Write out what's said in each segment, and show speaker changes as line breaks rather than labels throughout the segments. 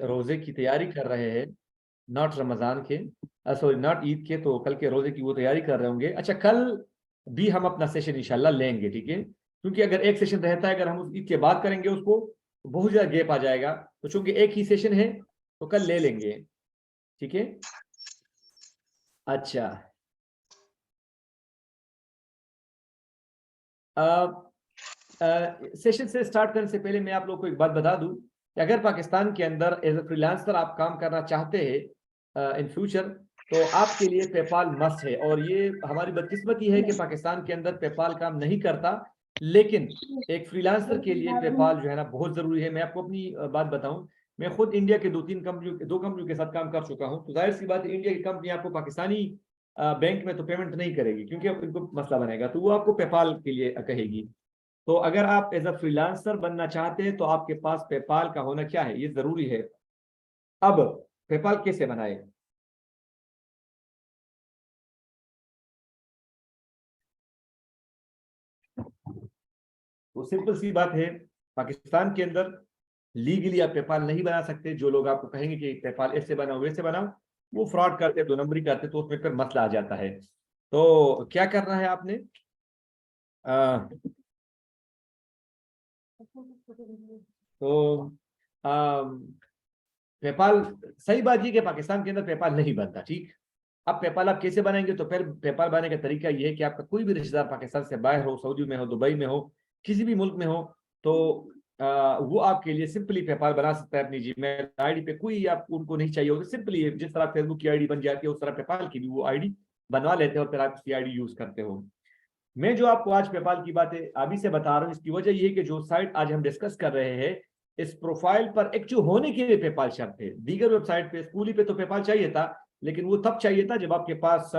रोजे की तैयारी कर रहे हैं, नॉट रमजान के, सॉरी नॉट ईद के, तो कल के रोजे की वो तैयारी कर रहे होंगे। अच्छा, कल भी हम अपना सेशन इंशाल्लाह लेंगे, ठीक है, क्योंकि अगर एक सेशन रहता है, अगर हम उस ईद के बाद करेंगे उसको तो बहुत ज्यादा गैप आ जाएगा। तो चूंकि एक ही सेशन है तो कल ले लेंगे, ठीक है। अच्छा, सेशन से स्टार्ट करने से पहले मैं आप लोग को एक बात बता दूं कि अगर पाकिस्तान के अंदर एज ए फ्रीलांसर आप काम करना चाहते हैं इन फ्यूचर, तो आपके लिए पेपाल मस्ट है। और ये हमारी बदकिस्मती है कि पाकिस्तान के अंदर पेपाल काम नहीं करता, लेकिन एक फ्रीलांसर के लिए पेपाल जो है ना बहुत जरूरी है। मैं आपको अपनी बात बताऊं, मैं खुद इंडिया के दो कंपनियों के साथ काम कर चुका हूं। तो जाहिर सी बात है, इंडिया की कंपनी आपको पाकिस्तानी बैंक में तो पेमेंट नहीं करेगी, क्योंकि इनको मसला बनेगा, तो वो आपको पेपाल के लिए कहेगी। तो अगर आप एज अ फ्रीलांसर बनना चाहते हैं तो आपके पास पेपाल का होना क्या है, ये जरूरी है। अब पेपाल कैसे बनाए? तो सिंपल सी बात है, पाकिस्तान के अंदर लीगली आप पेपाल नहीं बना सकते। जो लोग आपको कहेंगे कि पेपाल ऐसे बनाओ वैसे बनाओ, वो फ्रॉड करते, दो नंबरी करते, तो उसमें फिर मसला आ जाता है। तो क्या करना है आपने, आ, तो पेपाल, सही बात ये कि पाकिस्तान के अंदर पेपाल नहीं बनता, ठीक। अब पेपाल आप कैसे बनाएंगे? तो फिर पेपाल बनाने का तरीका ये है कि आपका कोई भी रिश्तेदार पाकिस्तान से बाहर हो, सऊदी में हो, दुबई में हो, किसी भी मुल्क में हो, तो वो आपके लिए सिंपली पेपाल बना सकता है। अपनी जीमेल आईडी पे कोई आप उनको नहीं चाहिए होगा, सिंपली जिस तरह फेसबुक की आईडी बन जाती है उस तरह पेपाल की भी वो आईडी बनवा लेते हैं और फिर आप उसकी आईडी यूज करते हो। मैं जो आपको आज पेपाल की बातें अभी से बता रहा हूँ, इसकी वजह यह है कि जो साइट आज हम डिस्कस कर रहे हैं, इस प्रोफाइल पर एक्टिव होने के लिए पेपाल शर्त है। दीगर वेबसाइट पे, स्कूली पे तो पेपाल चाहिए था, लेकिन वो तब चाहिए था जब आपके पास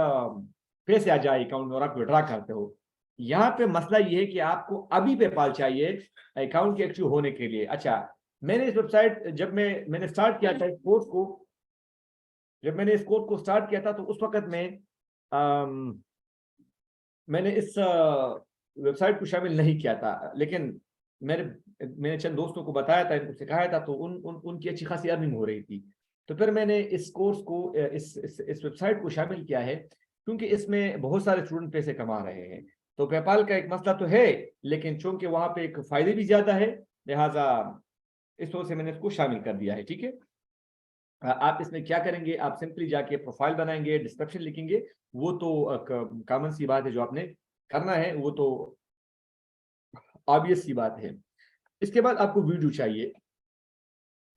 पैसे आ जाए अकाउंट में और आप विड्रा करते हो। यहाँ पे मसला ये है कि आपको अभी पेपाल चाहिए अकाउंट के एक्टिव होने के लिए। अच्छा, मैंने इस वेबसाइट, जब मैंने स्टार्ट किया था इस कोर्स को, जब मैंने इस कोर्स को स्टार्ट किया था तो उस वक्त मैंने इस वेबसाइट को शामिल नहीं किया था, लेकिन मेरे मैंने चंद दोस्तों को बताया था, इनको सिखाया था, तो उनकी अच्छी खासी अर्निंग हो रही थी। तो फिर मैंने इस कोर्स को, इस वेबसाइट को शामिल किया है, क्योंकि इसमें बहुत सारे स्टूडेंट पैसे कमा रहे हैं। तो पेपाल का एक मसला तो है, लेकिन चूंकि वहां पे एक फायदे भी ज्यादा है, लिहाजा इस वजह से मैंने इसको शामिल कर दिया है, ठीक है। आप इसमें क्या करेंगे, आप सिंपली जाके प्रोफाइल बनाएंगे, डिस्क्रिप्शन लिखेंगे, वो तो कॉमन सी बात है, जो आपने करना है वो तो ऑब्वियस सी बात है। इसके बाद आपको वीडियो चाहिए।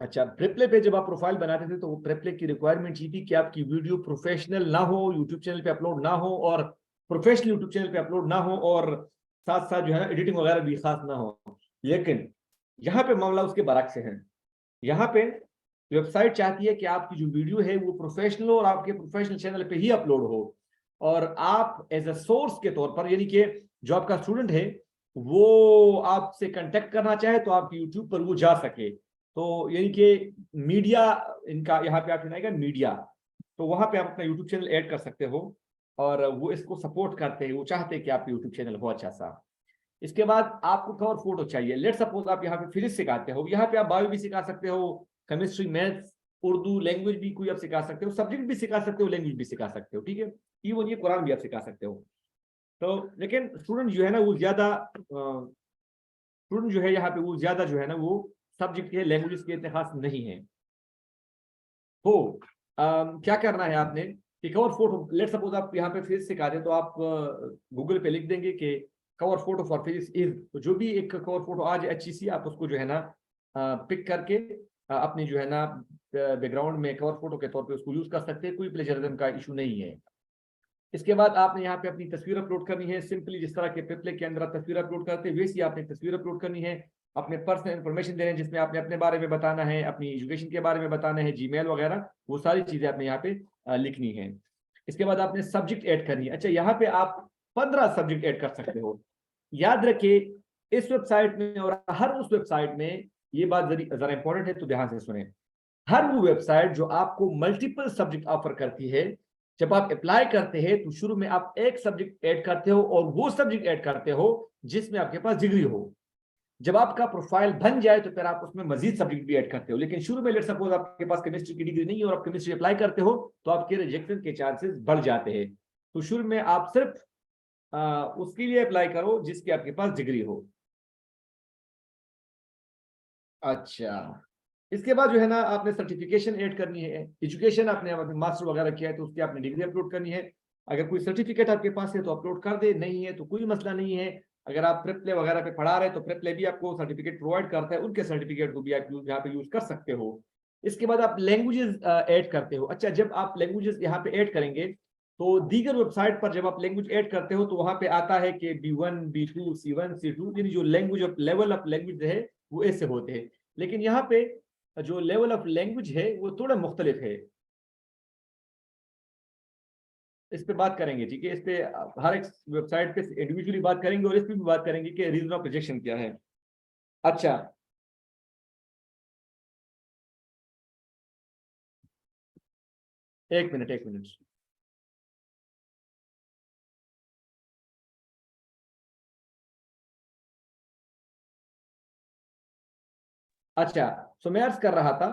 अच्छा, प्रेप्ले पे जब आप प्रोफाइल बनाते थे तो वो प्रेप्ले की रिक्वायरमेंट ये थी कि आपकी वीडियो प्रोफेशनल ना हो, यूट्यूब चैनल पे अपलोड ना हो, और प्रोफेशनल यूट्यूब चैनल पे अपलोड ना हो, और साथ साथ जो है एडिटिंग वगैरह भी खास ना हो। लेकिन यहाँ पे मामला उसके बरक्स से है। यहाँ पे वेबसाइट चाहती है कि आपकी जो वीडियो है वो प्रोफेशनल हो और आपके प्रोफेशनल चैनल पे ही अपलोड हो, और आप एज अ सोर्स के तौर पर, यानी कि जो आपका स्टूडेंट है वो आपसे कांटेक्ट करना चाहे तो आप यूट्यूब पर वो जा सके। तो यानी कि मीडिया, इनका यहाँ पे आप चुनाएगा मीडिया, तो वहां पे आप अपना यूट्यूब चैनल ऐड कर सकते हो, और वो इसको सपोर्ट करते हैं, वो चाहते हैं कि आपका यूट्यूब चैनल हो अच्छा सा। इसके बाद आपको कवर फोटो चाहिए। लेट सपोज आप यहाँ पे फिजिक्स सिखाते हो, यहाँ पे आप बायो भी सिखा सकते हो, केमिस्ट्री, मैथ्स, उर्दू लैंग्वेज भी कोई आप सिखा सकते हो, सब्जेक्ट भी सिखा सकते हो, लैंग्वेज भी सिखा सकते हो, ठीक है। इवन ये कुरान भी आप सिखा सकते हो। तो लेकिन स्टूडेंट जो है ना वो ज्यादा, स्टूडेंट जो है यहाँ पे वो ज्यादा जो है ना वो सब्जेक्ट के, लैंग्वेज के इतने खास नहीं है। तो क्या करना है आपने, एक और फोटो, लेट सपोज आप यहाँ पे फिजिक्स सिखा रहे, तो आप गूगल पे लिख देंगे कि cover photo for physics is, तो जो भी एक कवर फोटो आज अच्छी सी, आप उसको जो है ना पिक करके अपनी जो है ना बैकग्राउंड में कवर फोटो के तौर पे उसको यूज कर सकते हैं, कोई प्लेजरिज्म का इशू नहीं है। इसके बाद आपने यहाँ पे अपनी तस्वीर अपलोड करनी है, सिंपली जिस तरह के पेपले के अंदर आप तस्वीर अपलोड करते हैं वैसी आपने तस्वीर अपलोड करनी है। अपने पर्सनल इन्फॉर्मेशन देने हैं, जिसमें आपने अपने बारे में बताना है, अपनी एजुकेशन के बारे में बताना है, जीमेल वगैरह, वो सारी चीजें आपने यहाँ पे लिखनी है। इसके बाद आपने सब्जेक्ट ऐड करनी है। अच्छा, यहाँ पे आप 15 सब्जेक्ट ऐड कर सकते हो। याद रखिए, इस वेबसाइट में और हर उस वेबसाइट में, ये बात जरा इंपॉर्टेंट है तो ध्यान से सुने, हर वो वेबसाइट जो आपको मल्टीपल सब्जेक्ट ऑफर करती है, जब आप अप्लाई करते हैं तो शुरू में आप एक सब्जेक्ट ऐड करते हो, और वो सब्जेक्ट ऐड करते हो जिसमें आपके पास डिग्री हो। जब आपका प्रोफाइल बन जाए तो फिर आप उसमें मजीद सब्जेक्ट भी ऐड करते हो। लेकिन शुरू में लेट सपोज आपके पास केमिस्ट्री की डिग्री नहीं है और आप केमिस्ट्री अप्लाई करते हो तो आपके रिजेक्शन के चांसेस बढ़ जाते हैं। तो शुरू में आप सिर्फ उसके लिए अप्लाई करो जिसकी आपके पास डिग्री हो। अच्छा, इसके बाद जो है ना आपने सर्टिफिकेशन ऐड करनी है। एजुकेशन आपने मास्टर वगैरह किया है तो उसकी आपने डिग्री अपलोड करनी है। अगर कोई सर्टिफिकेट आपके पास है तो अपलोड कर दे, नहीं है तो कोई मसला नहीं है। अगर आप प्रेपले वगैरह पे पढ़ा रहे तो प्रेपले भी आपको सर्टिफिकेट प्रोवाइड करता है, उनके सर्टिफिकेट को भी आप यहाँ पे यूज कर सकते हो। इसके बाद आप लैंग्वेजेस ऐड करते हो। अच्छा, जब आप लैंग्वेजेस यहाँ पे ऐड करेंगे तो दीगर वेबसाइट पर जब आप लैंग्वेज ऐड करते हो तो वहां पे आता है कि B1 B2 C1 C2, यानी जो language of level of language है वो ऐसे होते हैं। लेकिन यहाँ पे जो लेवल ऑफ लैंग्वेज है वो थोड़ा मुख्तलिफ है। इस पे बात करेंगे, ठीक है। इस पे हर एक वेबसाइट पे इंडिविजुअली बात करेंगे और इस पे भी बात करेंगे कि रीजन ऑफ रिजेक्शन क्या है। अच्छा, एक मिनट एक मिनट। अच्छा, सो मैं अर्ज कर रहा था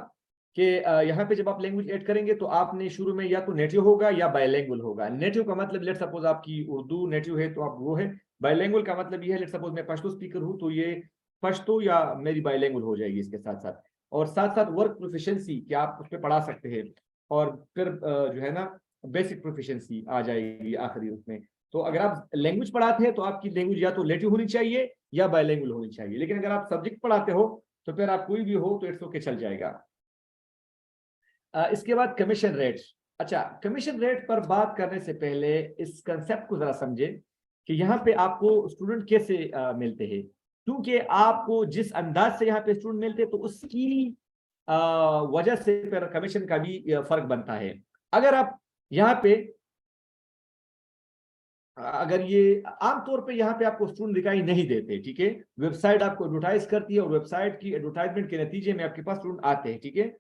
कि यहाँ पे जब आप लैंग्वेज ऐड करेंगे तो आपने शुरू में या तो नेटिव होगा या बायलैंग्वेज होगा। नेटिव का मतलब लेट सपोज आपकी उर्दू नेटिव है तो आप वो है। बायलैंग्वेज का मतलब ये है लेट सपोज मैं पश्तो स्पीकर हूँ तो ये पश्तो या मेरी बायलैंग्वेज हो जाएगी इसके साथ साथ। और साथ साथ वर्क प्रोफिशिएंसी क्या आप उस पर पढ़ा सकते हैं। और फिर जो है ना बेसिक प्रोफिशिएंसी आ जाएगी आखिरी उसमें। तो अगर आप लैंग्वेज पढ़ाते हैं तो आपकी लैंग्वेज या तो नेटिव होनी चाहिए या बायलैंग्वेज होनी चाहिए। लेकिन अगर आप सब्जेक्ट पढ़ाते हो तो फिर आप कोई भी हो तो इट्स ओके, चल जाएगा। इसके बाद कमीशन रेट। अच्छा, कमीशन रेट पर बात करने से पहले इस कंसेप्ट को जरा समझे कि यहाँ पे आपको स्टूडेंट कैसे मिलते हैं। क्योंकि आपको जिस अंदाज से यहाँ पे स्टूडेंट मिलते हैं तो उसकी वजह से फिर कमीशन का भी फर्क बनता है। अगर आप यहाँ पे अगर ये आमतौर पे यहाँ पे आपको स्टूडेंट दिखाई नहीं देते, ठीक है। वेबसाइट आपको एडवर्टाइज करती है और वेबसाइट की एडवर्टाइजमेंट के नतीजे में आपके पास स्टूडेंट आते हैं, ठीक है।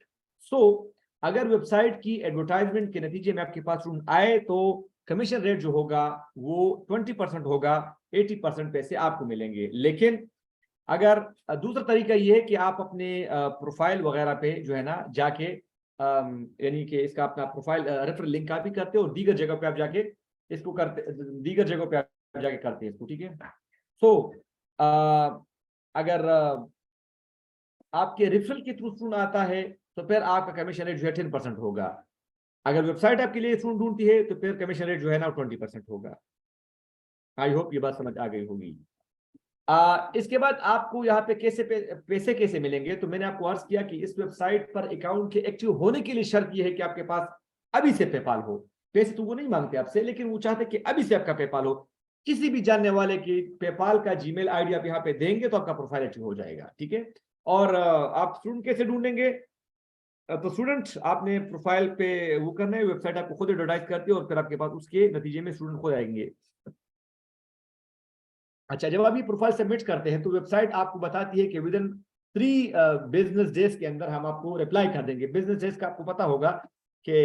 सो अगर वेबसाइट की एडवर्टाइजमेंट के नतीजे में आपके पास स्टूडेंट आए तो कमीशन रेट जो होगा वो 20% होगा। 80% पैसे आपको मिलेंगे। लेकिन अगर दूसरा तरीका ये है कि आप अपने प्रोफाइल वगैरह पे जो है ना जाके यानी कि इसका अपना प्रोफाइल रेफरल लिंक आप भी करते हो और दीगर जगह पे आप जाके इसको करते, दीगर जगह पे आप जाके करते हैं इसको, ठीक है। सो अगर आपके रेफरल के थ्रू स्टूडेंट आता है तो फिर आपका कमीशन रेट जो है 10% होगा। अगर वेबसाइट आपके लिए स्टूडेंट ढूंढती है तो फिर कमीशन रेट जो है ना 20% होगा। आई होप ये बात समझ आ गई होगी। इसके बाद आपको यहाँ पे पैसे कैसे मिलेंगे, तो मैंने आपको अर्ज किया कि इस वेबसाइट पर अकाउंट के एक्टिव होने के लिए शर्त यह है कि आपके पास अभी से पेपाल हो। पैसे तो वो नहीं मांगते आपसे, लेकिन वो चाहते कि अभी से आपका पेपाल हो। किसी भी जानने वाले की पेपाल का जीमेल आईडी आप यहाँ पे देंगे तो आपका प्रोफाइल एक्टिव हो जाएगा, ठीक है। और आप स्टूडेंट कैसे ढूंढेंगे, तो स्टूडेंट आपने प्रोफाइल पे वो करना है, वेबसाइट आपको खुद एडवर्टाइज करती है और फिर आपके पास उसके नतीजे में स्टूडेंट खुद आएंगे। अच्छा, जब आप ये प्रोफाइल सबमिट करते हैं तो वेबसाइट आपको बताती है कि विद इन 3 बिजनेस डेज के अंदर हम आपको रिप्लाई कर देंगे। बिजनेस डेज का आपको पता होगा कि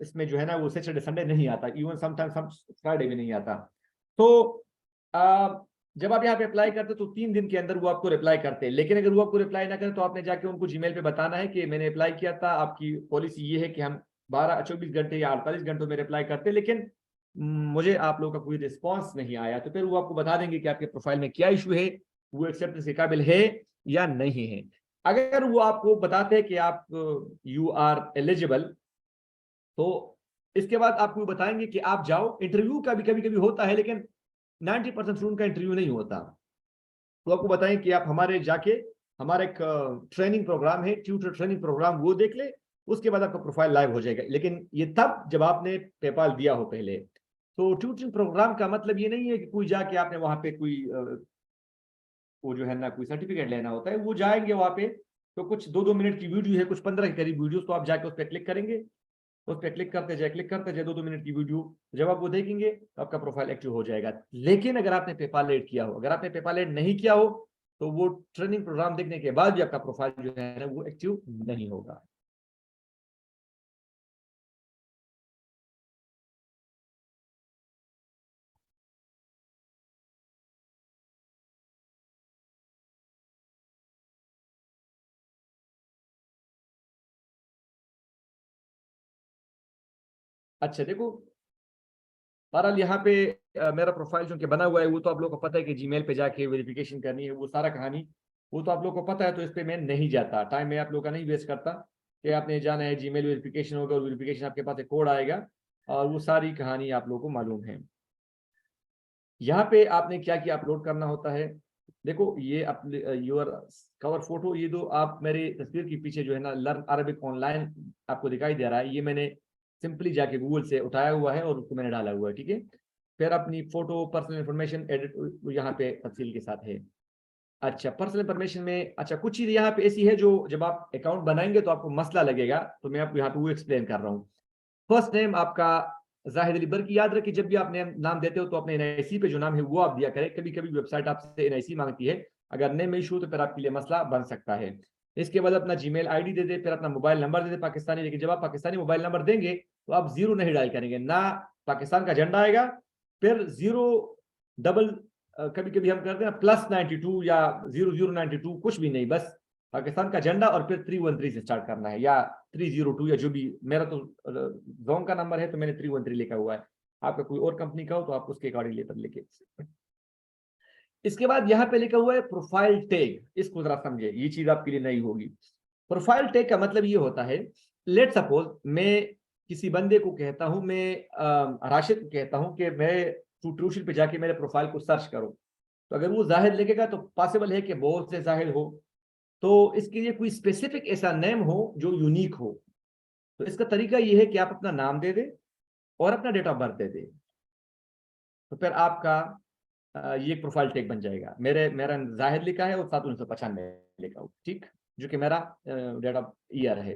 इसमें जो है ना वो सैटरडे संडे नहीं आता, इवन समटाइम्स हम फ्राइडे भी नहीं आता। तो जब आप यहाँ पे अप्लाई करते तो 3 दिन के अंदर वो आपको रिप्लाई करते हैं। लेकिन अगर वो आपको रिप्लाई ना करें तो आपने जाके उनको जीमेल पे बताना है कि मैंने अप्लाई किया था, आपकी पॉलिसी ये है कि हम 12-24 घंटे या 48 घंटों में रिप्लाई करते हैं, लेकिन मुझे आप लोगों का कोई रिस्पॉन्स नहीं आया। तो फिर वो आपको बता देंगे कि आपके प्रोफाइल में क्या इशू है, वो एक्सेप्टेंस के काबिल है या नहीं है। अगर वो आपको बताते हैं कि आप यू आर एलिजिबल तो इसके बाद आपको बताएंगे कि आप जाओ इंटरव्यू का भी कभी कभी होता है, लेकिन 90% स्टूडेंट का इंटरव्यू नहीं होता। तो आपको बताएं कि आप हमारे जाके हमारा एक ट्रेनिंग प्रोग्राम है, ट्यूटर ट्रेनिंग प्रोग्राम, वो देख ले। उसके बाद आपका प्रोफाइल लाइव हो जाएगा। लेकिन ये तब जब आपने पेपाल दिया हो पहले। तो ट्यूटरिंग प्रोग्राम का मतलब ये नहीं है कि कोई जाके आपने वहां पे कोई वो जो है ना कोई सर्टिफिकेट लेना होता है। वो जाएंगे वहां पे तो कुछ 2-2 मिनट की वीडियो है, कुछ 15 के करीब वीडियो, तो आप जाके उस पर क्लिक करेंगे। उस पर क्लिक करते जाए 2-2 मिनट की वीडियो। जब आप वो देखेंगे तो आपका प्रोफाइल एक्टिव हो जाएगा। लेकिन अगर आपने पेपाल ऐड किया हो, अगर आपने पेपाल ऐड नहीं किया हो तो वो ट्रेनिंग प्रोग्राम देखने के बाद भी आपका प्रोफाइल जो है ना वो एक्टिव नहीं होगा। अच्छा देखो, बहरहाल यहाँ पे मेरा प्रोफाइल जो कि बना हुआ है वो तो आप लोगों को पता है कि जीमेल पे जाके वेरिफिकेशन करनी है, वो सारा कहानी वो तो आप लोगों को पता है, तो इस पे मैं नहीं जाता, टाइम मैं आप लोगों का नहीं वेस्ट करता कि आपने जाना है जीमेल वेरिफिकेशन होगा और वेरिफिकेशन आपके पास एक कोड आएगा और वो सारी कहानी आप लोगों को मालूम है। यहाँ पे आपने क्या किया, अपलोड करना होता है। देखो ये योर कवर फोटो, ये जो आप मेरे तस्वीर के पीछे जो है ना लर्न अरबिक ऑनलाइन आपको दिखाई दे रहा है, ये मैंने सिंपली जाके गूगल से उठाया हुआ है और उसको मैंने डाला हुआ है, ठीक है। फिर अपनी फोटो पर्सनल इंफॉर्मेशन एडिट यहाँ पे तफसील के साथ है। अच्छा पर्सनल इंफॉर्मेशन में अच्छा कुछ चीज यहाँ पे ऐसी है जो जब आप अकाउंट बनाएंगे तो आपको मसला लगेगा, तो मैं आपको यहाँ पे वो एक्सप्लेन कर रहा हूँ। फर्स्ट नेम आपका जाहिद अली बर्की, याद रखिए जब भी आप नाम देते हो तो अपने एनआईसी पे जो नाम है वो आप दिया करें, कभी कभी वेबसाइट आपसे एनआईसी मांगती है, अगर नेम इशू तो फिर आपके लिए मसला बन सकता है। इसके बाद अपना जीमेल आईडी दे दे, फिर अपना मोबाइल नंबर दे दे पाकिस्तानी, लेकिन जब आप पाकिस्तानी मोबाइल नंबर देंगे तो आप जीरो नहीं डायल करेंगे, ना पाकिस्तान का झंडा आएगा, फिर जीरो डबल कभी कभी हम करते हैं +92 या 0092, कुछ भी नहीं, बस पाकिस्तान का झंडा और फिर 313 से स्टार्ट करना है या 302 या जो भी, मेरा तो जोन का नंबर है तो मैंने 313 लिखा हुआ है, आपका कोई और कंपनी का हो तो आप उसके अकॉर्डिंग लेकर लिखे। इसके बाद यहाँ पे लिखा हुआ है प्रोफाइल टैग, इसको जरा समझे, ये चीज आपके लिए नई होगी। प्रोफाइल टैग का मतलब ये होता है, लेट सपोज मैं किसी बंदे को कहता हूं, मैं राशिद को कहता हूं कि मैं ट्यूशन पे जाके मेरे प्रोफाइल को सर्च करो, तो अगर वो जाहिर लिखेगा तो पॉसिबल है कि बहुत से जाहिर हो, तो इसके लिए कोई स्पेसिफिक ऐसा नेम हो जो यूनिक हो। तो इसका तरीका ये है कि आप अपना नाम दे दें और अपना डेट ऑफ बर्थ दे दें, तो फिर आपका ये एक प्रोफाइल टेक बन जाएगा। मेरा जाहिर लिखा है और 7/1995 लिखा हो, ठीक, जो कि मेरा डेट ऑफ ईयर है,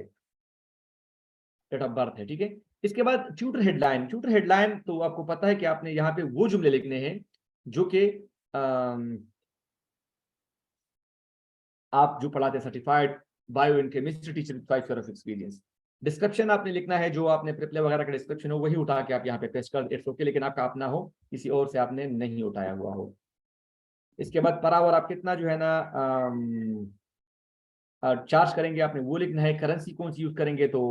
डेट ऑफ बर्थ है, ठीक है। इसके बाद ट्यूटर हेडलाइन, ट्यूटर हेडलाइन तो आपको पता है कि आपने यहाँ पे वो जुमले लिखने हैं जो कि आप जो पढ़ाते certified bio in chemistry teacher 5 years of experience. Description आपने लिखना है, जो आपने प्रिपले वगैरह का डिस्क्रिप्शन हो वही उठा के आप यहाँ पे पेस्ट कर, इट्स ओके, लेकिन आपका अपना हो, किसी और से आपने नहीं उठाया हुआ हो। इसके बाद पर आवर आप कितना जो है ना चार्ज करेंगे आपने वो लिखना है। करेंसी कौन सी यूज करेंगे, तो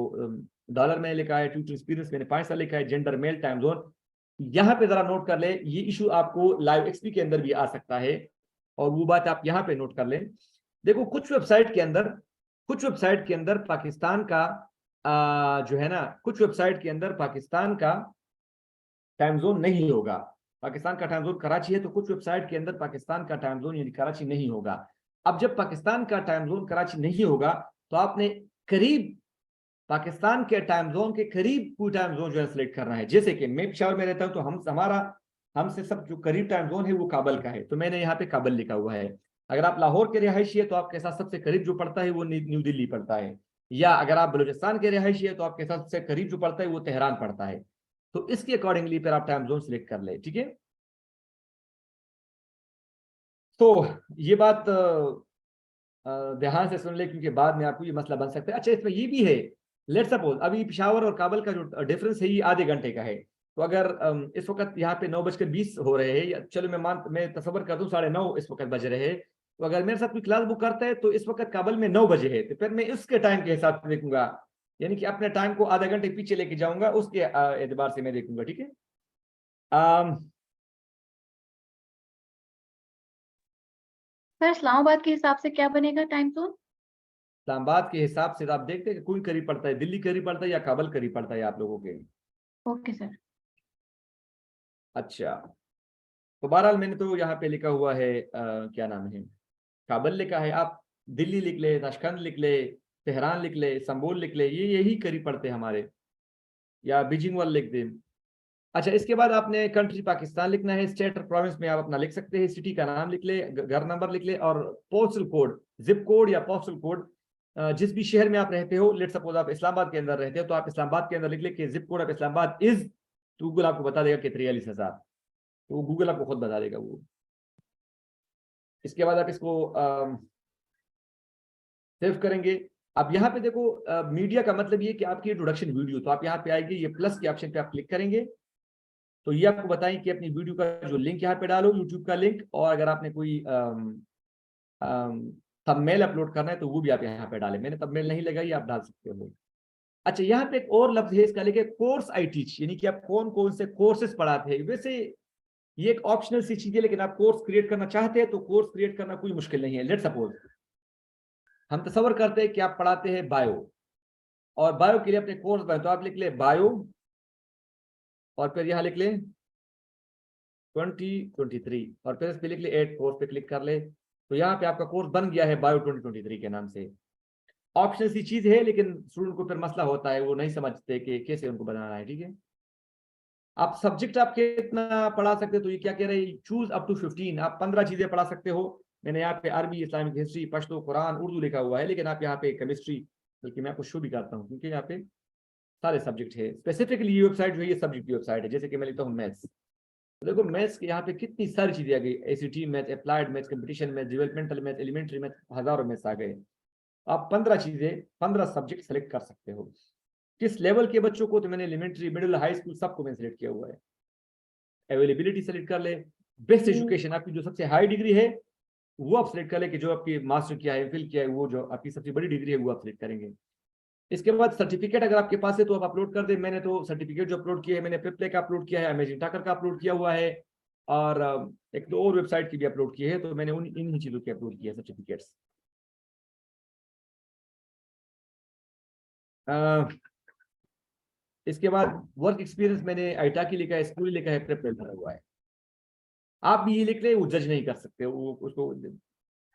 डॉलर में लिखा है, ट्यूटर एक्सपीरियंस मैंने 5 साल लिखा है, जेंडर मेल, टाइम जोन। यहाँ पे जरा नोट कर ले, ये इशू आपको लाइव एक्सपी के अंदर भी आ सकता है, और वो बात आप यहाँ पे नोट कर लें। देखो कुछ वेबसाइट के अंदर पाकिस्तान का जो है ना, कुछ वेबसाइट के अंदर पाकिस्तान का टाइम जोन नहीं होगा। पाकिस्तान का टाइम जोन कराची है, तो कुछ वेबसाइट के अंदर पाकिस्तान का टाइम जोन यानी कराची नहीं होगा। अब जब पाकिस्तान का टाइम जोन कराची नहीं होगा तो आपने करीब पाकिस्तान के टाइम जोन के करीब कोई टाइम जोन जो है सिलेक्ट करना है। जैसे कि मैं पेशावर में रहता हूं तो हमारा हमसे सब जो करीब टाइम जोन है वो काबल का है, तो मैंने यहाँ पे काबल लिखा हुआ है। अगर आप लाहौर के रिहायशी है तो आपके साथ सबसे करीब जो पड़ता है वो न्यू दिल्ली पड़ता है, या अगर आप बलूचिस्तान के रिहायशी है तो आपके साथ सबसे करीब जो पड़ता है वो तेहरान पड़ता है। तो इसके अकॉर्डिंगली फिर आप टाइम जोन सिलेक्ट कर ले, ठीक है। तो ये बात ध्यान से सुन ले, क्योंकि बाद में आपको ये मसला बन सकता है। अच्छा इसमें ये भी है, लेट सपोज अभी पेशावर और काबल का जो डिफरेंस है ये आधे घंटे का है, तो अगर इस वक्त यहाँ पे 9:20 हो रहे हैं, या चलो मैं तस्वर कर दूं 9:30 इस वक्त बज रहे हैं, तो अगर मेरे साथ कोई क्लास बुक करता है तो इस वक्त काबल में 9 बजे है, तो फिर मैं इसके टाइम के हिसाब से देखूंगा, यानी कि अपने टाइम को आधा घंटे पीछे लेके जाऊंगा, उसके एतबार से मैं देखूंगा, ठीक है।
सर इस्लामाबाद के हिसाब से क्या बनेगा टाइम जोन?
इस्लामाबाद के हिसाब से आप देखते हैं कि कोई करीब पड़ता है, दिल्ली करीब पड़ता है या काबल करीब पड़ता है आप लोगों के।
Okay sir.
अच्छा, तो बहरहाल मैंने तो यहाँ पे लिखा हुआ है क्या नाम है, काबल लिखा है, आप दिल्ली लिख ले, ताशकंद लिख ले, तेहरान लिख ले, संबोल लिख ले, ये यही करीब पड़ते हैं हमारे, या बीजिंग वाल लिख दे। अच्छा इसके बाद आपने कंट्री पाकिस्तान लिखना है, स्टेट और प्रोविंस में आप अपना लिख सकते हैं, सिटी का नाम लिख ले, घर नंबर लिख ले, और पोस्टल कोड, जिप कोड या पोस्टल कोड, जिस भी शहर में आप रहते हो, लेट सपोज आप इस्लामाबाद के अंदर रहते हो तो आप इस्लामाबाद के अंदर लिख ले कि zip code of Islamabad is, तो गूगल आपको बता देगा कि 43,000, तो गूगल आपको खुद बता देगा वो। इसके बाद आप इसको सेव करेंगे। अब यहाँ पे देखो मीडिया का मतलब ये कि आपकी इंट्रोडक्शन वीडियो, तो आप यहाँ पे आएंगे, ये प्लस के ऑप्शन पे आप क्लिक करेंगे, तो ये आपको बताएं कि अपनी वीडियो का जो लिंक यहाँ पे डालो, यूट्यूब का लिंक, और अगर आपने कोई थंबनेल अपलोड करना है तो वो भी आप यहाँ पे डालें। मैंने थंबनेल नहीं लगाई, आप डाल सकते हो। अच्छा, यहाँ पे एक और लफ्ज है इसका, लेके कोर्स आई टीच, यानी कि आप कौन कौन से कोर्सेज पढ़ाते हैं। वैसे ये एक ऑप्शनल सी चीज है, लेकिन आप कोर्स क्रिएट करना चाहते हैं तो कोर्स क्रिएट करना कोई मुश्किल नहीं है। लेट सपोज हम तस्वर करते हैं कि आप पढ़ाते हैं बायो, और बायो के लिए अपने कोर्स बनाए, तो आप लिख ले बायो और फिर यहाँ लिख ले 2023 और फिर इस पे लिख ले ऐड कोर्स पे क्लिक कर ले, तो यहाँ पे आपका कोर्स बन गया है बायो 2023 के नाम से। ऑप्शन सी चीज है, लेकिन स्टूडेंट को फिर मसला होता है, वो नहीं समझते कि कैसे उनको बनाना है। ठीक है, आप सब्जेक्ट आप कितना पढ़ा सकते हो, तो ये क्या कह रहे हैं, चूज अप टू 15, आप 15 चीजें पढ़ा सकते हो। मैंने यहाँ पे अरबी, इस्लामिक हिस्ट्री, पश्तो, कुरान, उर्दू लिखा हुआ है, लेकिन आप यहाँ पे केमिस्ट्री, बल्कि मैं आपको शो भी करता हूँ क्योंकि यहाँ पे सारे सब्जेक्ट है। स्पेसिफिकली ये वेबसाइट जो है ये सब्जेक्ट की वेबसाइट है। जैसे कि मैं लिखता हूँ मैथ्स, तो देखो मैथ्स के यहाँ पे कितनी सारी चीजें आ गई, ACT math, applied math, competition math, developmental math, elementary math, हजारों मैथ्स आ गए। आप 15 चीजें, 15 सब्जेक्ट सेलेक्ट कर सकते हो। किस लेवल के बच्चों को, तो मैंने एलिमेंट्री, मिडिल, हाई स्कूल सबको मैंने सेलेक्ट किया हुआ है। अवेलेबिलिटी सेलेक्ट कर ले, बेस्ट एजुकेशन आपकी जो सबसे हाई डिग्री है वो आप सेलेक्ट कर ले, कि जो आपकी मास्टर किया है, एमफिल किया है, वो जो आपकी सबसे बड़ी डिग्री है वो आप सेलेक्ट करेंगे। इसके बाद सर्टिफिकेट अगर आपके पास है तो आप अपलोड कर दे। मैंने तो सर्टिफिकेट जो अपलोड किया है, मैंने प्रिपले का अपलोड किया है, अमेजिंग टाकर का अपलोड किया हुआ है, और एक दो और वेबसाइट की भी अपलोड की है, तो मैंने उन इन चीजों की अपलोड किया है सर्टिफिकेट्स। इसके बाद वर्क एक्सपीरियंस मैंने आईटा की लिखा है, स्कूल लिखा है, प्रिपले भरा हुआ है। आप भी ये लिख रहे, वो जज नहीं कर सकते, वो उसको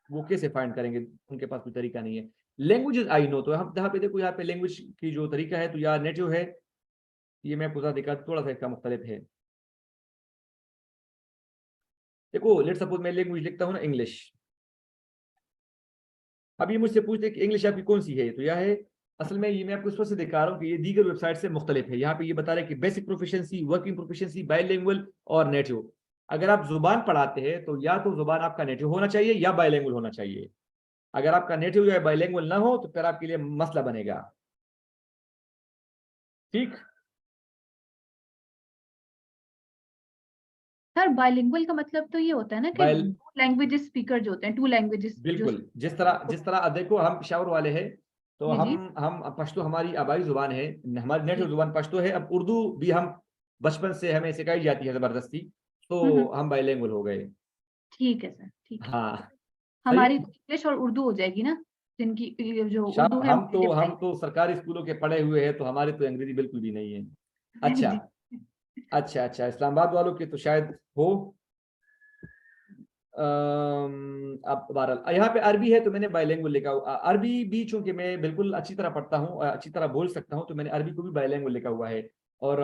वो कैसे फाइंड करेंगे, उनके पास कोई तरीका नहीं है। लैंग्वेजेस आई नो, तो हम यहाँ पे देखो, यहाँ पे लैंग्वेज की जो तरीका है, तो या नेटिव है, ये मैं पूरा दिखा, थोड़ा सा इसका मुख्तलिफ है। देखो लेट सपोज मैं लैंग्वेज लिखता हूँ ना इंग्लिश, अब ये मुझसे पूछते हैं कि इंग्लिश आपकी कौन सी है, तो यह है, असल में ये मैं आपको स्पष्ट दिखा रहा हूँ कि ये दीगर वेबसाइट से मुख्तलिफ है। यहाँ पे ये बता रहे हैं कि basic proficiency, working proficiency, by language और नेटिव। अगर आप जुबान पढ़ाते हैं तो या तो जुबान आपका नेटिव होना चाहिए या बायलैंग्वेज होना चाहिए। अगर आपका नेटिव या बायलैंग्वेज ना हो तो फिर आपके लिए मसला बनेगा। ठीक,
सर बाइलिंगुअल का मतलब तो ये होता है ना कि
बायल
दो लैंग्वेजेस स्पीकर जो होते हैं, टू लैंग्वेजेस जो।
बिल्कुल, जिस तरह अब देखो हम पेशावर वाले हैं, तो
जी जी।
हम पश्तो हमारी आबाई जुबान है, हमारी नेटिव जुबान पश्तो है। अब उर्दू भी हम बचपन से हमें सिखाई जाती है जबरदस्ती,
हम्म,
तो हम बाइलिंगुअल हो गए।
ठीक है सर, ठीक है।
हाँ सही।
हमारी इंग्लिश और उर्दू हो जाएगी ना, जिनकी ये जो उर्दू है
हम तो
native
हम
है।
तो सरकारी स्कूलों के पढ़े हुए हैं, तो हमारी तो अंग्रेजी बिल्कुल भी नहीं है। अच्छा,
जी।
अच्छा, इस्लामाबाद वालों के तो शायद हो। अब बहरहाल यहाँ पे अरबी है, तो मैंने बाइलिंगुअल लिखा हुआ। अरबी भी चूंकि मैं बिल्कुल अच्छी तरह पढ़ता हूँ, अच्छी तरह बोल सकता हूँ, तो मैंने अरबी को भी बाइलिंगुअल लिखा हुआ है। और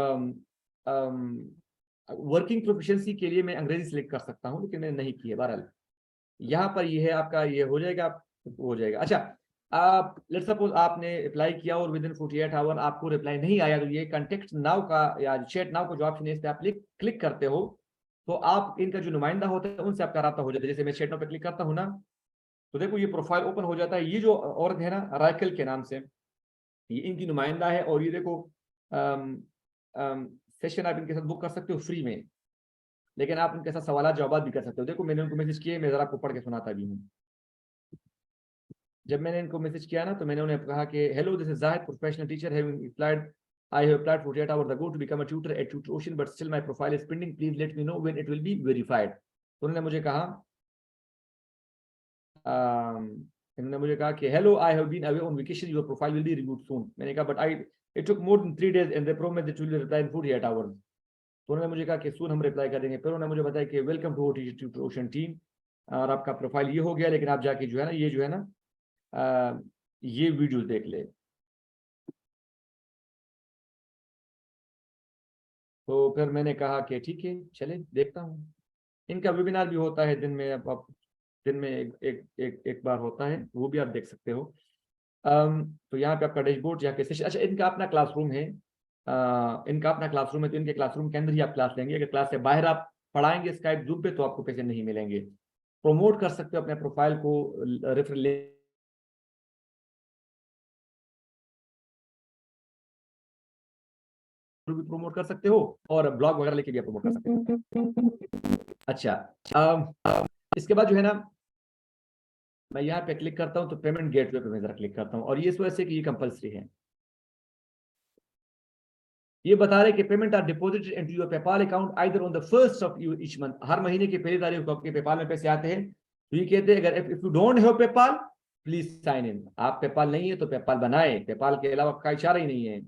वर्किंग प्रोफिशिएंसी के लिए मैं अंग्रेजी सेलेक्ट कर सकता हूँ, लेकिन मैंने नहीं किया। बहरहाल यहाँ पर ये है आपका, ये हो जाएगा, आप हो जाएगा। अच्छा, आप लेट सपोज आपने अप्लाई किया और विद इन 48 आवर आपको रिप्लाई नहीं आया, तो ये कॉन्टेक्ट नाउ का या चैट नाउ का जो ऑप्शन है, इस पर आप क्लिक करते हो, तो आप इनका जो नुमाइंदा होता है उनसे आपका राब्ता हो जाता है। जैसे मैं चैट नाउ पे क्लिक करता हूँ ना, तो देखो ये प्रोफाइल ओपन हो जाता है। ये जो औरत है ना, राइकल के नाम से, ये इनकी नुमाइंदा है। और ये देखो सेशन आप इनके साथ बुक कर सकते हो फ्री में, लेकिन आप उनके साथ सवाल जवाब भी कर सकते हो। देखो मैंने उनको मैसेज किए, मैं जरा आपको पढ़ के सुनाता भी हूँ। जब मैंने इनको मैसेज किया ना, तो मैंने उन्हें कहा कि hello, this is Zahid, professional teacher, having applied, I have applied 48 hours ago to become a tutor at Tutor Ocean, but still my profile is pending. Please let me know when it will be verified. तो उन्होंने मुझे कहा इन्होंने मुझे कहा कि hello, I have been away on vacation, your profile will be reviewed soon. मैंने कहा but I it took more than 3 days and they promise that will reply in 48 hours। तो उन्होंने मुझे कहा कि सून हम रिप्लाई कर देंगे। फिर उन्होंने मुझे बताया कि welcome to Tutor Ocean team, और आपका प्रोफाइल ये हो गया, लेकिन आप जाके जो है ना, ये जो है ना, ये वीडियो देख ले। तो फिर मैंने कहा कि ठीक है, चले देखता हूँ। इनका वेबिनार भी होता है दिन में, अब दिन में एक बार होता है, वो भी आप देख सकते हो। तो यहाँ पे आपका डैशबोर्ड, यहाँ के सेशन। अच्छा, इनका अपना क्लासरूम है, इनका अपना क्लासरूम है, तो इनके क्लासरूम के अंदर ही आप क्लास लेंगे। अगर क्लास से बाहर आप पढ़ाएंगे स्काइप जूम पे, तो आपको पैसे नहीं मिलेंगे। प्रमोट कर सकते हो अपने प्रोफाइल को, रेफरल भी प्रमोट कर सकते हो, और ब्लॉग वगैरह लेके भी आप प्रमोट कर सकते हो। अच्छा, इसके बाद जो है ना, मैं यहाँ पे क्लिक करता हूँ, तो पेमेंट गेटवे पे मैं जरा क्लिक करता हूँ, और ये इस वजह से कि ये कंपलसरी है। ये बता रहे कि payment are deposited into your PayPal account either on the first of each month, हर महीने की पहली तारीख को आपके पेपाल में पैसे आते हैं। तो ये कहते हैं अगर if you don't have PayPal please sign in, आप पेपाल नहीं है तो पेपाल बनाए, पेपाल के अलावा का इशारा ही नहीं है।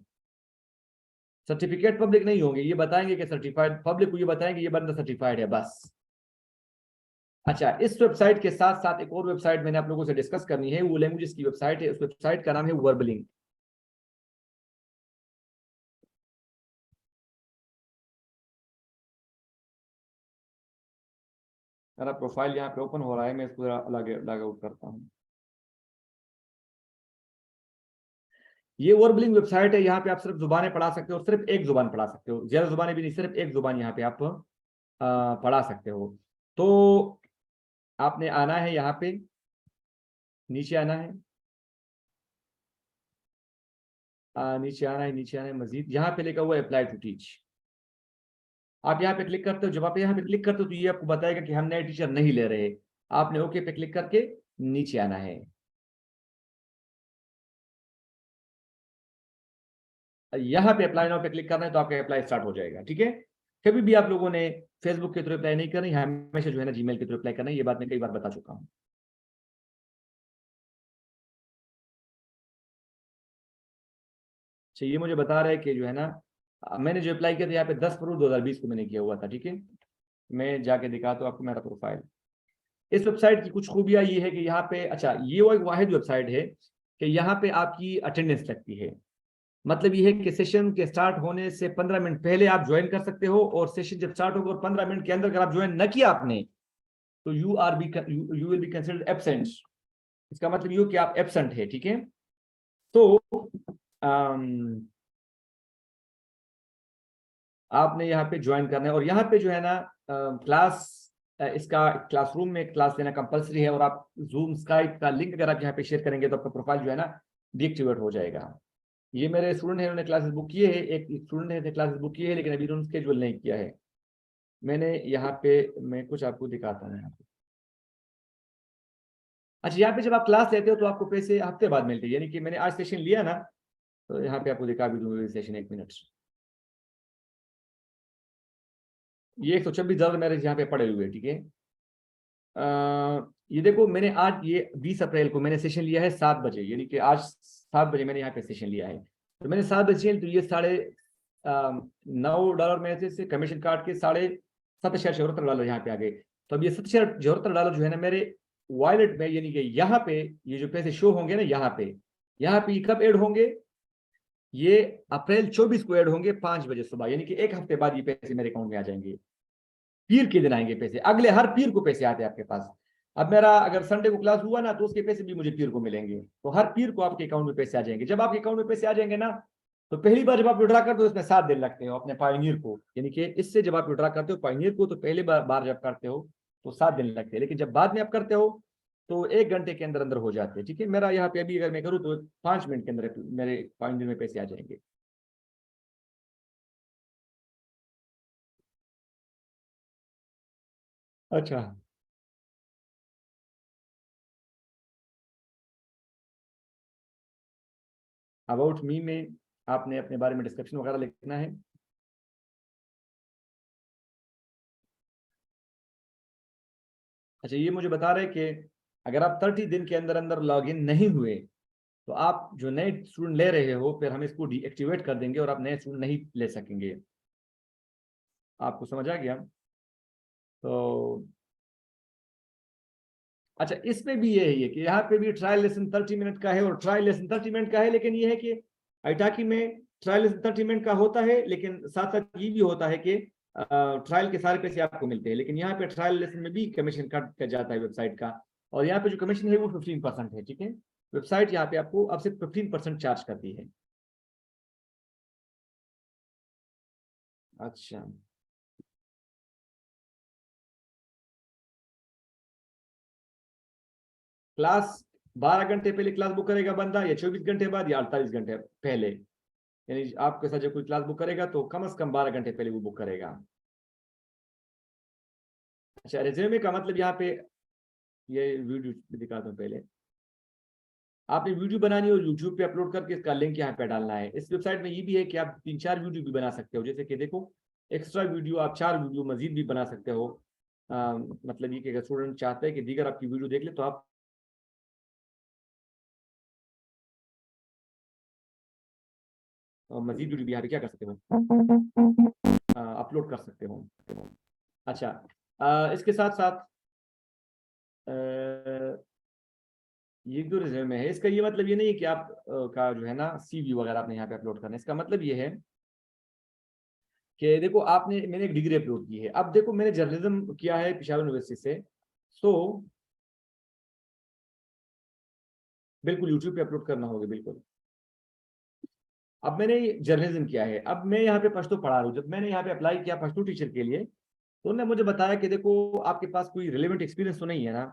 सर्टिफिकेट पब्लिक नहीं होंगे, ये बताएंगे कि सर्टिफाइड, पब्लिक को ये बताएंगे ये बंदा सर्टिफाइड है बस। अच्छा, इस वेबसाइट के साथ साथ एक और वेबसाइट मैंने आप लोगों से डिस्कस करनी है, वो लैंग्वेजेस की वेबसाइट है, उस वेबसाइट का नाम है वर्बलिंग। मेरा प्रोफाइल यहाँ पे ओपन हो रहा है, मैं इसको लॉग आउट करता हूँ। ये वर्बलिंग वेबसाइट है, यहाँ पे आप सिर्फ जुबानें पढ़ा सकते हो, सिर्फ एक जुबान पढ़ा सकते हो, ज्यादा जुबानें भी नहीं, सिर्फ एक जुबान यहाँ पे आप पढ़ा सकते हो। तो आपने आना है यहाँ पे, नीचे आना है, नीचे आना है, नीचे आना है, मजीद यहाँ पे लिखा हुआ है अप्लाई टू टीच। आप यहाँ पे क्लिक करते हो, जब आप यहाँ पे क्लिक करते हो तो ये आपको बताएगा कि हम नए टीचर नहीं ले रहे। आपने ओके पे क्लिक करके नीचे आना है। यहाँ पे अप्लाई नाउ पे क्लिक करना है तो आपका अप्लाई स्टार्ट हो जाएगा। ठीक है, कभी भी आप लोगों ने फेसबुक के थ्रू अप्लाई नहीं करनी, हमेशा जो है ना जीमेल के थ्रू अप्लाई करना है, ये बात मैं कई बार बता चुका हूँ। अच्छा, ये मुझे बता रहा है कि जो है ना मैंने जो अप्लाई किया था यहाँ पे 10 फरवरी 2020 को मैंने किया हुआ था। ठीक है, मैं जाके दिखाता हूँ आपको मेरा प्रोफाइल। इस वेबसाइट की कुछ खूबियां ये है कि यहाँ पे, अच्छा ये वो एक वाहिद वेबसाइट है कि यहाँ पे आपकी अटेंडेंस लगती है। मतलब ये है कि सेशन के स्टार्ट होने से 15 मिनट पहले आप ज्वाइन कर सकते हो, और सेशन जब स्टार्ट होगा और 15 मिनट के अंदर अगर आप ज्वाइन न किया आपने तो you will be considered absent. इसका मतलब ये हो कि आप एब्सेंट है। ठीक है, तो आपने यहाँ पे ज्वाइन करना है, और यहाँ पे जो है ना क्लास, इसका क्लासरूम में क्लास लेना कंपलसरी है, और आप जूम स्काइप का लिंक अगर आप यहाँ पे शेयर करेंगे तो आपका प्रोफाइल जो है ना डीएक्टिवेट हो जाएगा। ये मेरे स्टूडेंट है, उन्होंने क्लासेस बुक किए हैं, एक स्टूडेंट है क्लासेस बुक किए हैं लेकिन अभी उन्होंने स्केड्यूल नहीं किया है। मैंने यहाँ पे, मैं कुछ आपको दिखाता हूँ यहाँ पे। अच्छा, यहाँ पे जब आप क्लास लेते हो तो आपको पैसे हफ्ते बाद मिलते हैं, यानी कि मैंने आज सेशन लिया ना, तो यहाँ पे आपको दिखा भी दूंगा सेशन, 1 मिनट। ये $126 मेरे यहाँ पे पड़े हुए। ठीक है, ये देखो मैंने आज ये 20 अप्रैल को मैंने सेशन लिया है 7 बजे, यानी कि आज 7 बजे मैंने यहाँ पे सेशन लिया है। तो मैंने 7 बजे, तो ये $9 में से कमीशन काट के $77.74 यहाँ पे आ गए। तो अब ये $77.74 जो है ना मेरे वॉलेट में, यानी कि यहाँ पे ये जो पैसे शो होंगे ना, यहाँ पे कब ऐड होंगे, ये अप्रैल 24 को ऐड होंगे 5 बजे सुबह, यानी कि एक हफ्ते बाद ये पैसे मेरे अकाउंट में आ जाएंगे। पीर के दिन आएंगे पैसे, अगले हर पीर को पैसे आते हैं आपके पास। अब मेरा अगर संडे को क्लास हुआ ना तो उसके पैसे भी मुझे पीर को मिलेंगे, तो हर पीर को आपके अकाउंट में पैसे आ जाएंगे। जब आपके अकाउंट में पैसे आ जाएंगे ना, तो पहली बार जब आप विड्रा करते हो इसमें 7 दिन लगते हो अपने पायनियर को, यानी कि इससे जब आप विड्रा करते हो पायनियर को तो पहले बार जब करते हो तो 7 दिन लगते हैं, लेकिन जब बाद में आप करते हो तो 1 घंटे के अंदर अंदर हो जाते हैं। ठीक है, मेरा यहाँ पे अभी अगर मैं करूँ तो 5 मिनट के अंदर मेरे पायनियर में पैसे आ जाएंगे। अच्छा, अबाउट मी में आपने अपने बारे में डिस्क्रिप्शन वगैरह लिखना है। अच्छा, ये मुझे बता रहे कि अगर आप 30 दिन के अंदर अंदर लॉग इन नहीं हुए तो आप जो नए स्टूडेंट ले रहे हो फिर हम इसको डीएक्टिवेट कर देंगे और आप नए स्टूडेंट नहीं ले सकेंगे। आपको समझ आ गया? तो अच्छा, इसमें भी ये है कि यहाँ पे भी ट्रायल लेसन 30 मिनट का है, और ट्रायल लेसन 30 मिनट का है, लेकिन ये है कि आइटाकी में ट्रायल लेसन 30 मिनट का होता है, लेकिन साथ साथ ये भी होता है कि ट्रायल के सारे पैसे आपको मिलते हैं, लेकिन यहाँ पे ट्रायल लेसन में भी कमीशन कट कर जाता है वेबसाइट का, और यहाँ पे जो कमीशन है वो 15% है। ठीक है, वेबसाइट यहाँ पे आपको अब सिर्फ 15% चार्ज करती है। अच्छा, क्लास 12 घंटे पहले क्लास बुक करेगा बंदा, या 24 घंटे बाद, या 48 घंटे पहले, यानी आपके साथ जब कोई क्लास बुक करेगा तो कम से कम 12 घंटे पहले वो बुक करेगा। अच्छा, रेज्यूमे का मतलब यहाँ पे ये वीडियो दिखाता हूँ पहले। आपने वीडियो बनानी और यूट्यूब पे अपलोड करके इसका लिंक यहाँ पे डालना है। इस वेबसाइट में ये भी है कि आप 3-4 वीडियो भी बना सकते हो, जैसे कि देखो एक्स्ट्रा वीडियो आप 4 वीडियो मजीद भी बना सकते हो। मतलब ये कि अगर स्टूडेंट चाहते हैं कि दीगर आपकी वीडियो देख ले तो आप मजीद वीडियो भी यहाँ पे क्या कर सकते हो, अपलोड कर सकते हो। अच्छा, इसके साथ साथ ये जो रिज्यूमे है इसका ये मतलब ये नहीं है कि आप का जो है ना सीवी वगैरह आपने यहाँ पे अपलोड करना है। इसका मतलब ये है कि देखो मैंने एक डिग्री अपलोड की है। अब देखो मैंने जर्नलिज्म किया है पेशावर यूनिवर्सिटी से, सो बिल्कुल यूट्यूब पे अपलोड करना होगा बिल्कुल। अब मैंने जर्नलिज्म किया है, अब मैं यहाँ पे पश्तो पढ़ा रहा हूँ। जब मैंने यहाँ पे अप्लाई किया पश्तो टीचर के लिए तो उन्होंने मुझे बताया कि देखो आपके पास कोई रिलेवेंट एक्सपीरियंस तो नहीं है ना।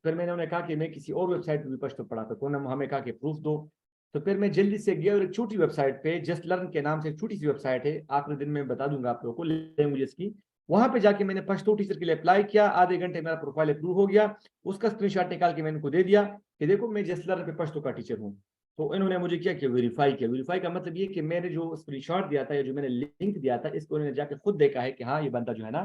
फिर मैंने उन्हें कहा कि मैं किसी और वेबसाइट पे भी पश्तो पढ़ा था, तो उन्होंने हमें कहा कि प्रूफ दो। तो फिर मैं जल्दी से गया और एक छोटी वेबसाइट पे, जस्ट लर्न के नाम से एक छोटी सी वेबसाइट है, आखिरी दिन में बता दूंगा आप लोगों को लैंग्वेजेस की। वहां पे जाके मैंने पश्तो टीचर के लिए अप्लाई किया, आधे घंटे मेरा प्रोफाइल अप्रूव हो गया। उसका स्क्रीनशॉट निकाल के मैंने उनको दे दिया कि देखो मैं जस्ट लर्न पे पश्तो का टीचर हूँ। तो इन्होंने मुझे क्या किया, वेरीफाई किया। वेरीफाई का मतलब ये कि मैंने जो स्क्रीनशॉट दिया था या जो मैंने लिंक दिया था इसको उन्होंने जाके खुद देखा है कि हाँ ये बंदा जो है ना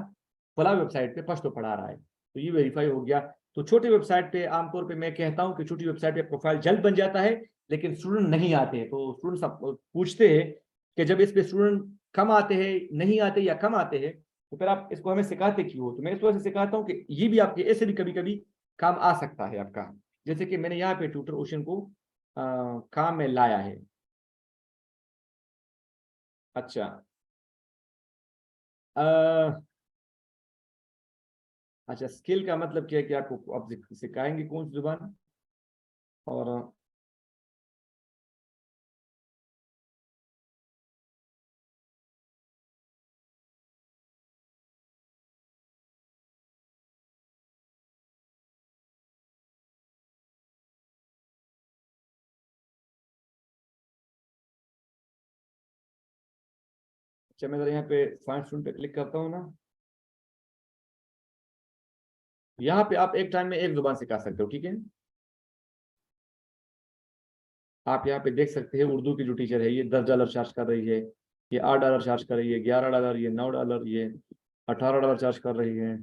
फला वेबसाइट पे पश्तो पढ़ा रहा है, तो ये वेरीफाई हो गया। तो छोटे वेबसाइट पे आमतौर पे मैं कहता हूँ कि छोटी वेबसाइट पे प्रोफाइल जल्द बन जाता है, लेकिन स्टूडेंट नहीं आते। तो स्टूडेंट सब पूछते हैं कि जब इस पे स्टूडेंट कम आते हैं, नहीं आते या कम आते हैं, तो फिर आप इसको हमें सिखाते क्यों हो? तो मैं इस वजह से सिखाता हूँ कि ये भी आपके ऐसे भी कभी कभी काम आ सकता है आपका। जैसे कि मैंने यहाँ पे ट्यूटर ओशन को काम में लाया है। अच्छा, अच्छा स्किल का मतलब क्या है कि आपको आप सिखाएंगे कौन सी जुबान? और अच्छा, मैं जरा यहाँ पे फाइंड स्टूडेंट पे क्लिक करता हूँ ना, यहाँ पे आप एक टाइम में एक जुबान सिखा सकते हो, ठीक है। आप यहाँ पे देख सकते हैं उर्दू की जो टीचर है ये $10 चार्ज कर रही है, ये $8 चार्ज कर रही है, $11, ये $9, ये $18 चार्ज कर रही है,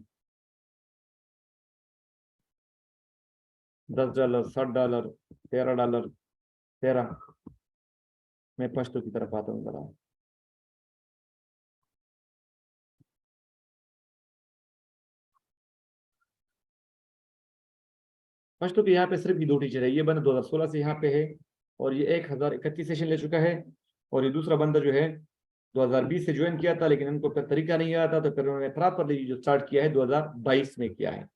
$10, $60, $13, 13। मैं पश्तो की तरफ आता हूँ जरा। पश्तो की यहाँ पे सिर्फ ये दो टीचर है। ये बंदा 2016 से यहाँ पे है और ये 1031 सेशन ले चुका है। और ये दूसरा बंदा जो है 2020 से ज्वाइन किया था, लेकिन इनको फिर तरीका नहीं आता, तो फिर उन्होंने प्रॉपरली जो स्टार्ट किया है 2022 में किया है।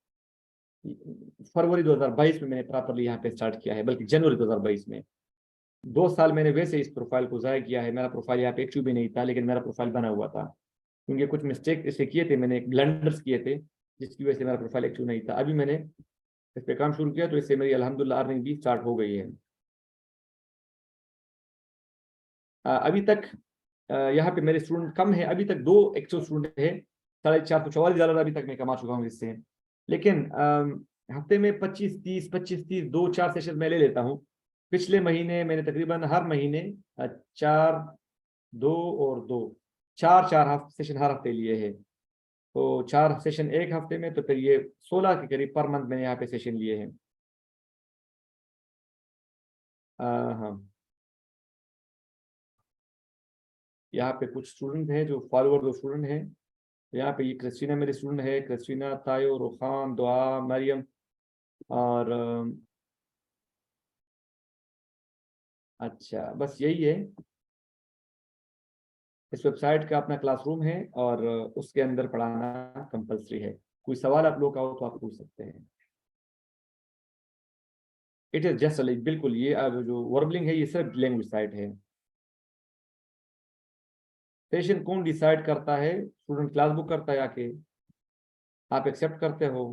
फरवरी 2022 में मैंने प्रॉपरली यहाँ पे स्टार्ट किया है, बल्कि जनवरी 2022 में। 2 साल मैंने वैसे इस प्रोफाइल को ज़ाया किया है। मेरा प्रोफाइल यहाँ पे एक्टिव भी नहीं था, लेकिन मेरा प्रोफाइल बना हुआ था क्योंकि कुछ मिस्टेक इससे किए थे मैंने, ब्लंडर्स किए थे, जिसकी वजह से मेरा प्रोफाइल एक्टिव नहीं था। अभी मैंने इस पे काम शुरू किया तो इससे मेरी अल्हम्दुलिल्लाह अर्निंग भी स्टार्ट हो गई है। अभी तक यहाँ पे मेरे स्टूडेंट कम है, अभी तक 2 एक्टिव स्टूडेंट है। $444 अभी तक मैं कमा चुका हूँ इससे। लेकिन हफ्ते में 25-30 2-4 सेशन मैं ले लेता हूँ। पिछले महीने मैंने तकरीबन हर महीने 4, 2 और 2, 4 हफ्ते सेशन हर हफ्ते लिए है। तो 4 सेशन एक हफ्ते में, तो फिर ये 16 के करीब पर मंथ मैंने यहाँ पे सेशन लिए हैं। हाँ, यहाँ पे कुछ स्टूडेंट हैं जो फॉलोअर जो स्टूडेंट हैं। यहाँ पे ये क्रिस्टीना मेरी स्टूडेंट है, क्रिस्टीना, तायो, रुखान, दुआ, मरियम। और अच्छा बस यही है। इस वेबसाइट का अपना क्लासरूम है और उसके अंदर पढ़ाना कंपलसरी है। कोई सवाल आप लोग का हो तो आप पूछ सकते हैं। इट इज जस्ट बिल्कुल ये जो वर्बलिंग है ये सिर्फ लैंग्वेज साइट है। सेशन कौन डिसाइड करता है? स्टूडेंट क्लास बुक करता है आके, आप एक्सेप्ट करते हो।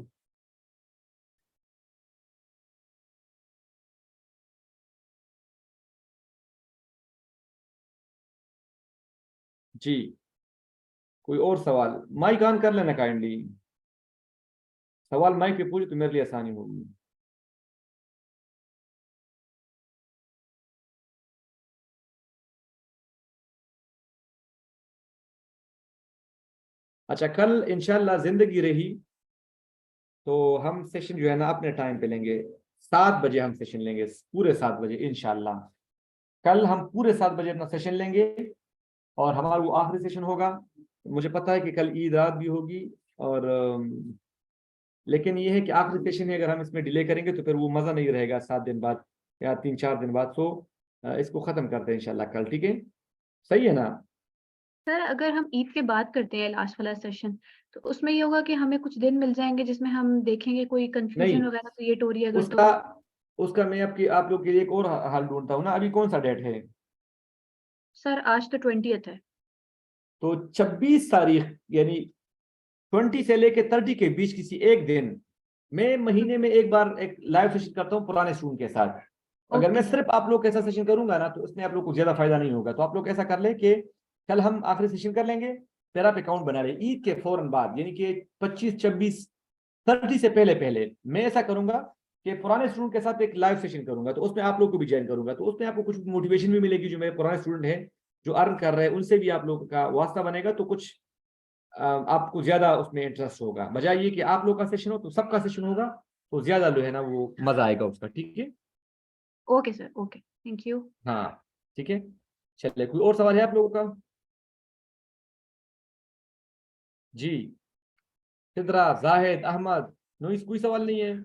जी, कोई और सवाल? माइक ऑन कर लेना काइंडली, सवाल माइक पे पूछे तो मेरे लिए आसानी होगी। अच्छा, कल इंशाल्लाह जिंदगी रही तो हम सेशन जो है ना अपने टाइम पे लेंगे, 7 बजे हम सेशन लेंगे, पूरे 7 बजे इंशाल्लाह। कल हम पूरे 7 बजे अपना सेशन लेंगे और हमारा वो आखिरी सेशन होगा। मुझे पता है कि कल ईद रात भी होगी और लेकिन ये है कि आखिरी सेशन है, अगर हम इसमें डिले करेंगे तो फिर वो मजा नहीं रहेगा 7 दिन बाद या 3-4 दिन बाद। सो इसको खत्म करते हैं इंशाल्लाह कल, ठीक है? सही है ना?
सर अगर हम ईद के बाद करते हैं लास्ट वाला सेशन, तो उसमें ये होगा कि हमें कुछ दिन मिल जाएंगे जिसमें हम देखेंगे कोई
नहीं,
कंफ्यूजन वगैरह क्रिएट हो रही है अगर तो।
उसका उसका मैं आप लोग के लिए एक और हाल ढूंढता हूँ ना। अभी कौन सा डेट है?
सर आज तो 20th है।
तो 26 तारीख यानी 20 से लेके 30 के बीच किसी एक दिन मैं महीने में एक बार एक लाइव सेशन करता हूँ पुराने स्टूडेंट के साथ। अगर मैं
ओके सर।
सिर्फ आप लोग के साथ सेशन करूंगा ना तो उसमें आप लोग को ज्यादा फायदा नहीं होगा। तो आप लोग ऐसा कर ले कि कल हम आखिरी सेशन कर लेंगे, फिर आप अकाउंट बना ले ईद के फौरन बाद, यानी कि 25, 26, 30 से पहले पहले मैं ऐसा करूंगा कि पुराने स्टूडेंट के साथ एक लाइव सेशन करूंगा। तो उसमें आप लोग को भी ज्वाइन करूंगा, तो उसमें आपको कुछ मोटिवेशन भी मिलेगी। जो मेरे पुराने स्टूडेंट हैं जो अर्न कर रहे हैं उनसे भी आप लोग का वास्ता बनेगा, तो कुछ आपको ज्यादा उसमें इंटरेस्ट होगा। बजाय ये कि आप लोग का सेशन हो तो सबका सेशन होगा, तो ज्यादा जो है ना वो मजा आएगा उसका, ठीक है?
Okay sir. Okay, thank you.
हाँ, ठीक है। चलिए, कोई और सवाल है आप लोगों का? जी, सिद्रा, जाहिद, अहमद, नोइस, कोई सवाल नहीं है?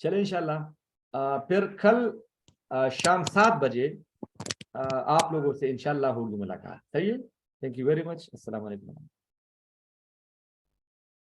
चले इंशाल्लाह फिर कल शाम 7 बजे आप लोगों से इंशाल्लाह होगी मुलाकात। सही है? Thank you very much. अस्सलाम वालेकुम।